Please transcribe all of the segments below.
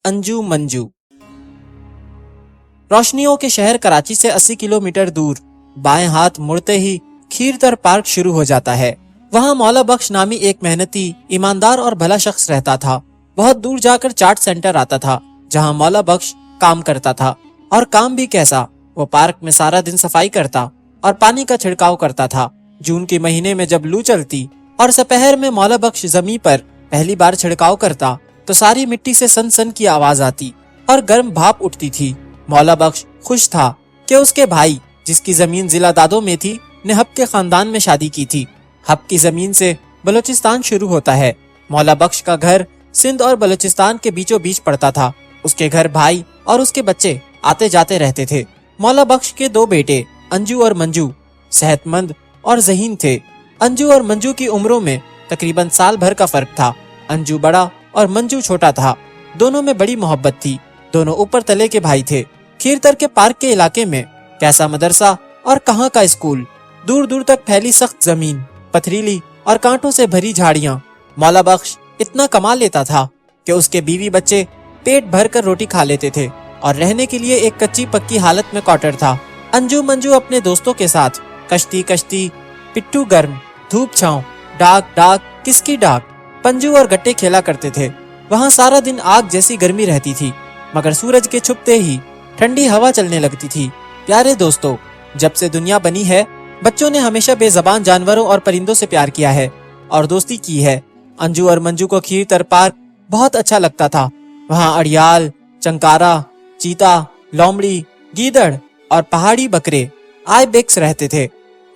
अंजू मंजू। रोशनियों के शहर कराची से 80 किलोमीटर दूर बाएं हाथ मुड़ते ही खीरतर पार्क शुरू हो जाता है। वहां मौला बख्श नामी एक मेहनती, ईमानदार और भला शख्स रहता था। बहुत दूर जाकर चाट सेंटर आता था जहां मौला बख्श काम करता था। और काम भी कैसा, वो पार्क में सारा दिन सफाई करता और पानी का छिड़काव करता था। जून के महीने में जब लू चलती और दोपहर में मौला बख्श जमीन पर पहली बार छिड़काव करता तो सारी मिट्टी से सन सन की आवाज आती और गर्म भाप उठती थी। मौला बख्श खुश था कि उसके भाई, जिसकी जमीन जिला दादो में थी, ने हब के खानदान में शादी की थी। हब की जमीन से बलूचिस्तान शुरू होता है। मौला बख्श का घर सिंध और बलूचिस्तान के बीचों बीच पड़ता था। उसके घर भाई और उसके बच्चे आते जाते रहते थे। मौला बख्श के दो बेटे अंजू और मंजू सेहतमंद और ज़हीन थे। अंजू और मंजू की उम्रों में तकरीबन साल भर का फर्क था। अंजू बड़ा और मंजू छोटा था। दोनों में बड़ी मोहब्बत थी। दोनों ऊपर तले के भाई थे। खीरतर के पार्क के इलाके में कैसा मदरसा और कहाँ का स्कूल। दूर दूर तक फैली सख्त जमीन, पथरीली और कांटों से भरी झाड़ियां। मौला बख्श इतना कमा लेता था कि उसके बीवी बच्चे पेट भर कर रोटी खा लेते थे और रहने के लिए एक कच्ची पक्की हालत में क्वार्टर था। अंजू मंजू अपने दोस्तों के साथ कश्ती कश्ती, पिट्टू गर्म, धूप छांव, डाक डाक, किसकी डाक, पंजू और गट्टे खेला करते थे। वहाँ सारा दिन आग जैसी गर्मी रहती थी, मगर सूरज के छुपते ही ठंडी हवा चलने लगती थी। प्यारे दोस्तों, जब से दुनिया बनी है, बच्चों ने हमेशा बेजबान जानवरों और परिंदों से प्यार किया है और दोस्ती की है। अंजू और मंजू को खीरतर पार्क बहुत अच्छा लगता था। वहाँ अड़ियाल, चंकारा, चीता, लोमड़ी, गीदड़ और पहाड़ी बकरे आइबेक्स रहते थे।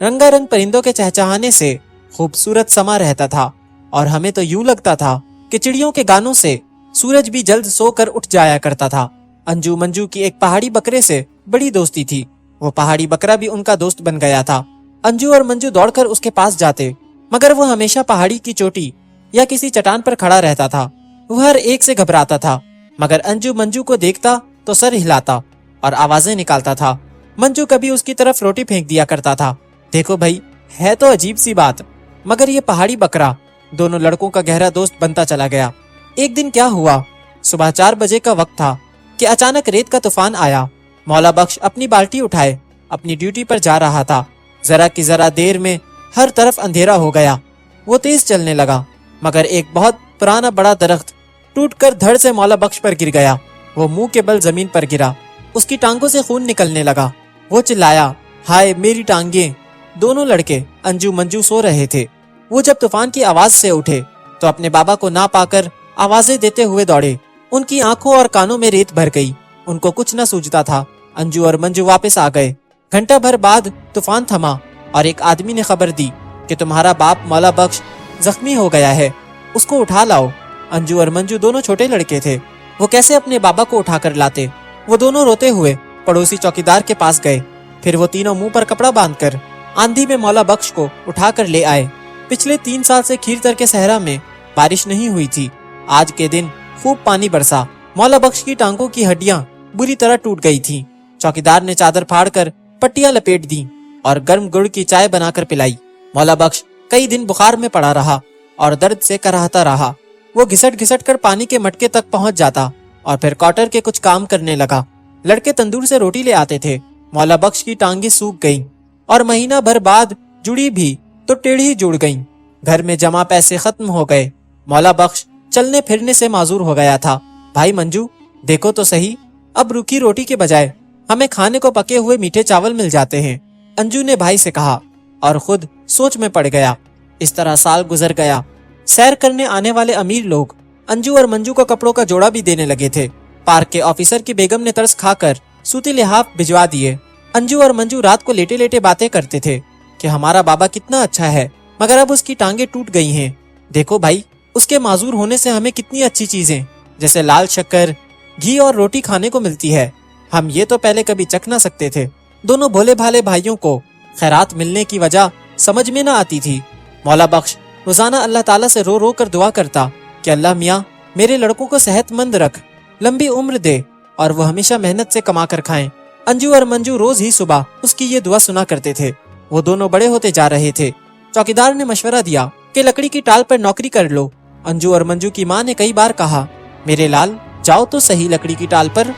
रंगारंग परिंदों के चहचहाने से खूबसूरत समा रहता था और हमें तो यूं लगता था कि चिड़ियों के गानों से सूरज भी जल्द सोकर उठ जाया करता था। अंजू मंजू की एक पहाड़ी बकरे से बड़ी दोस्ती थी। वो पहाड़ी बकरा भी उनका दोस्त बन गया था। अंजू और मंजू दौड़कर उसके पास जाते, मगर वो हमेशा पहाड़ी की चोटी या किसी चट्टान पर खड़ा रहता था। वो हर एक से घबराता था, मगर अंजू मंजू को देखता तो सर हिलाता और आवाजें निकालता था। मंजू कभी उसकी तरफ रोटी फेंक दिया करता था। देखो भाई, है तो अजीब सी बात, मगर ये पहाड़ी बकरा दोनों लड़कों का गहरा दोस्त बनता चला गया। एक दिन क्या हुआ, सुबह 4 बजे का वक्त था कि अचानक रेत का तूफान आया। मौला बख्श अपनी बाल्टी उठाए अपनी ड्यूटी पर जा रहा था। जरा की जरा देर में हर तरफ अंधेरा हो गया। वो तेज चलने लगा, मगर एक बहुत पुराना बड़ा दरख्त टूटकर धड़ से मौला बख्श पर गिर गया। वो मुंह के बल जमीन पर गिरा। उसकी टांगों से खून निकलने लगा। वो चिल्लाया, हाय मेरी टांगे। दोनों लड़के अंजू मंजू सो रहे थे। वो जब तूफान की आवाज से उठे तो अपने बाबा को ना पाकर आवाजें देते हुए दौड़े। उनकी आंखों और कानों में रेत भर गई। उनको कुछ न सूझता था। अंजू और मंजू वापस आ गए। घंटा भर बाद तूफान थमा और एक आदमी ने खबर दी कि तुम्हारा बाप मौला बख्श जख्मी हो गया है, उसको उठा लाओ। अंजू और मंजू दोनों छोटे लड़के थे। वो कैसे अपने बाबा को उठाकर लाते। वो दोनों रोते हुए पड़ोसी चौकीदार के पास गए। फिर वो तीनों मुंह पर कपड़ा बांधकर आंधी में मौला बख्श को उठाकर ले आए। पिछले 3 साल से खीरतर के सहरा में बारिश नहीं हुई थी। आज के दिन खूब पानी बरसा। मौला बख्श की टांगों की हड्डियां बुरी तरह टूट गई थीं। चौकीदार ने चादर फाड़कर पट्टियां लपेट दी और गर्म गुड़ की चाय बनाकर पिलाई। मौला बख्श कई दिन बुखार में पड़ा रहा और दर्द से कराहता रहा। वो घिसट घिसट कर पानी के मटके तक पहुंच जाता और फिर क्वार्टर के कुछ काम करने लगा। लड़के तंदूर से रोटी ले आते थे। मौला बख्श की टांगे सूख गईं और महीना भर बाद जुड़ी भी तो टेढ़ी जुड़ गईं। घर में जमा पैसे खत्म हो गए। मौला बख्श चलने फिरने से माजूर हो गया था। भाई मंजू, देखो तो सही, अब रूखी रोटी के बजाय हमें खाने को पके हुए मीठे चावल मिल जाते हैं, अंजू ने भाई से कहा और खुद सोच में पड़ गया। इस तरह साल गुजर गया। सैर करने आने वाले अमीर लोग अंजू और मंजू को कपड़ों का जोड़ा भी देने लगे थे। पार्क के ऑफिसर की बेगम ने तरस खाकर सूती लिहाफ भिजवा दिए। अंजू और मंजू रात को लेटे लेटे बातें करते थे कि हमारा बाबा कितना अच्छा है, मगर अब उसकी टांगे टूट गई हैं। देखो भाई, उसके माजूर होने से हमें कितनी अच्छी चीजें जैसे लाल शक्कर, घी और रोटी खाने को मिलती है। हम ये तो पहले कभी चख ना सकते थे। दोनों भोले भाले भाइयों को खैरात मिलने की वजह समझ में ना आती थी। मौला बख्श रोजाना अल्लाह ताला से रो रो कर दुआ करता कि अल्लाह मियाँ मेरे लड़कों को सेहतमंद रख, लंबी उम्र दे और वो हमेशा मेहनत से कमा कर खाएं। अंजू और मंजू रोज ही सुबह उसकी ये दुआ सुना करते थे। वो दोनों बड़े होते जा रहे थे। चौकीदार ने मशवरा दिया कि लकड़ी की टाल पर नौकरी कर लो। अंजू और मंजू की माँ ने कई बार कहा, मेरे लाल जाओ तो सही लकड़ी की टाल पर,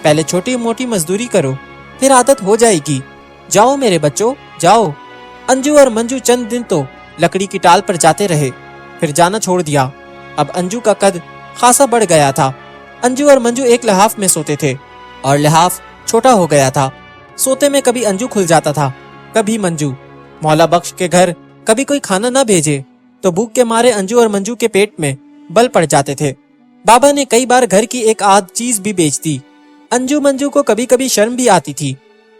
पहले छोटी मोटी मजदूरी करो, फिर आदत हो जाएगी। जाओ मेरे बच्चों जाओ। अंजू और मंजू चंद दिन तो लकड़ी की टाल पर जाते रहे, फिर जाना छोड़ दिया। अब अंजू का कद खासा बढ़ गया था। अंजू और मंजू एक लिहाफ में सोते थे और लिहाफ छोटा हो गया था। सोते में कभी अंजू खुल जाता था, कभी मंजू। मौला बख्श के घर कभी कोई खाना ना भेजे तो भूख के मारे अंजू और मंजू के पेट में बल पड़ जाते थे। बाबा ने कई बार घर की एक आध चीज भी बेच दी। अंजू मंजू को कभी कभी शर्म भी आती थी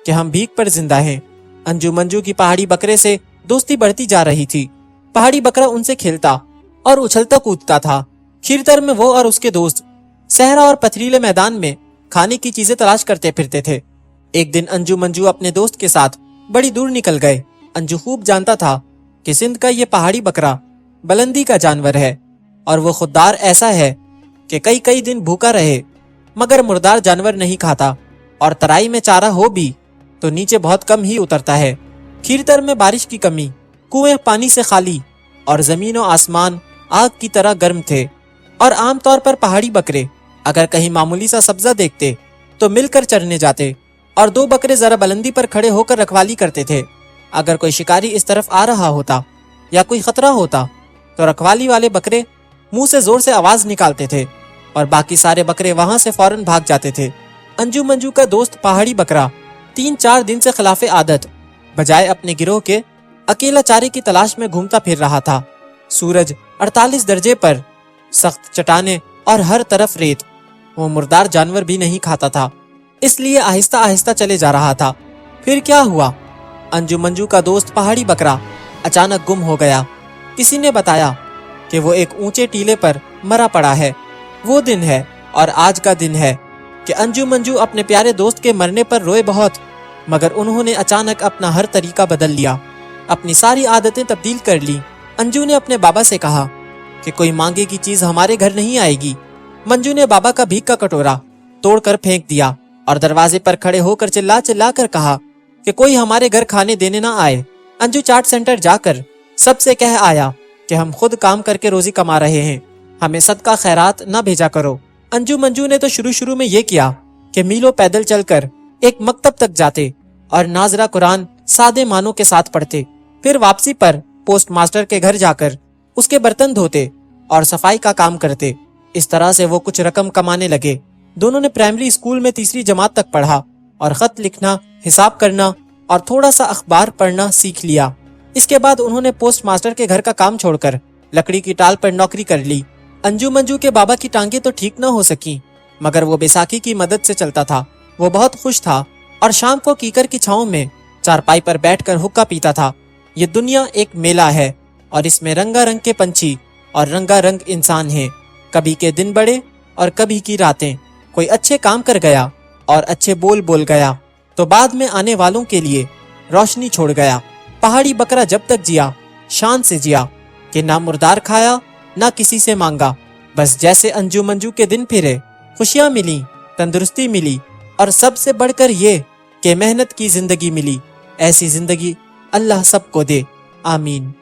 कि हम भीख पर जिंदा हैं। अंजू मंजू की पहाड़ी बकरे से दोस्ती बढ़ती जा रही थी। पहाड़ी बकरा उनसे खेलता और उछलता कूदता था। खीरतर में वो और उसके दोस्त सहरा और पथरीले मैदान में खाने की चीजें तलाश करते फिरते थे। एक दिन अंजू मंजू अपने दोस्त के साथ बड़ी दूर निकल गए। अंजू खूब जानता था कि सिंध का ये पहाड़ी बकरा बुलंदी का जानवर है और वो खुददार ऐसा है कि कई कई दिन भूखा रहे मगर मुर्दार जानवर नहीं खाता, और तराई में चारा हो भी तो नीचे बहुत कम ही उतरता है। खीरतर में बारिश की कमी, कुएं पानी से खाली और जमीन और आसमान आग की तरह गर्म थे। और आमतौर पर पहाड़ी बकरे अगर कहीं मामूली सा सब्जा देखते तो मिलकर चरने जाते, और दो बकरे जरा बुलंदी पर खड़े होकर रखवाली करते थे। अगर कोई शिकारी इस तरफ आ रहा होता या कोई खतरा होता तो रखवाली वाले बकरे मुंह से जोर से आवाज निकालते थे और बाकी सारे बकरे वहां से फौरन भाग जाते थे। अंजू मंजू का दोस्त पहाड़ी बकरा 3-4 दिन से खिलाफे आदत बजाय अपने गिरोह के अकेला चारे की तलाश में घूमता फिर रहा था। सूरज 48 दर्जे पर, सख्त चट्टाने और हर तरफ रेत। वो मुर्दार जानवर भी नहीं खाता था, इसलिए आहिस्ता आहिस्ता चले जा रहा था। फिर क्या हुआ? अंजू मंजू का दोस्त पहाड़ी बकरा अचानक गुम हो गया। किसी ने बताया कि वो एक ऊंचे टीले पर मरा पड़ा है। वो दिन है और आज का दिन है कि अंजू मंजू अपने प्यारे दोस्त के मरने पर रोए बहुत, मगर उन्होंने अचानक अपना हर तरीका बदल लिया, अपनी सारी आदतें तब्दील कर ली। अंजू ने अपने बाबा से कहा कि कोई मांगे की चीज हमारे घर नहीं आएगी। मंजू ने बाबा का भीख का कटोरा तोड़कर फेंक दिया और दरवाजे पर खड़े होकर चिल्ला चिल्ला कर कहा कि कोई हमारे घर खाने देने ना आए। अंजू चाट सेंटर जाकर सबसे कह आया कि हम खुद काम करके रोजी कमा रहे हैं, हमें सदका खैरात ना भेजा करो। अंजू मंजू ने तो शुरू में ये किया कि मीलों पैदल चलकर एक मकतब तक जाते और नाजरा कुरान सादे मानों के साथ पढ़ते, फिर वापसी पर पोस्ट मास्टर के घर जाकर उसके बर्तन धोते और सफाई का काम करते। इस तरह से वो कुछ रकम कमाने लगे। दोनों ने प्राइमरी स्कूल में 3री जमात तक पढ़ा और खत लिखना, हिसाब करना और थोड़ा सा अखबार पढ़ना सीख लिया। इसके बाद उन्होंने पोस्ट मास्टर के घर का काम छोड़कर लकड़ी की टाल पर नौकरी कर ली। अंजू मंजू के बाबा की टांगे तो ठीक न हो सकी, मगर वो बैसाखी की मदद से चलता था। वो बहुत खुश था और शाम को कीकर की छांव में चारपाई पर बैठकर हुक्का पीता था। ये दुनिया एक मेला है और इसमें रंगारंग के पंछी और रंगारंग इंसान हैं। कभी के दिन बड़े और कभी की रातें। कोई अच्छे काम कर गया और अच्छे बोल बोल गया तो बाद में आने वालों के लिए रोशनी छोड़ गया। पहाड़ी बकरा जब तक जिया शान से जिया कि ना मुर्दार खाया ना किसी से मांगा। बस जैसे अंजू मंजू के दिन फिरे, खुशियां मिली, तंदुरुस्ती मिली और सबसे बढ़कर ये कि मेहनत की जिंदगी मिली। ऐसी जिंदगी अल्लाह सबको दे, आमीन।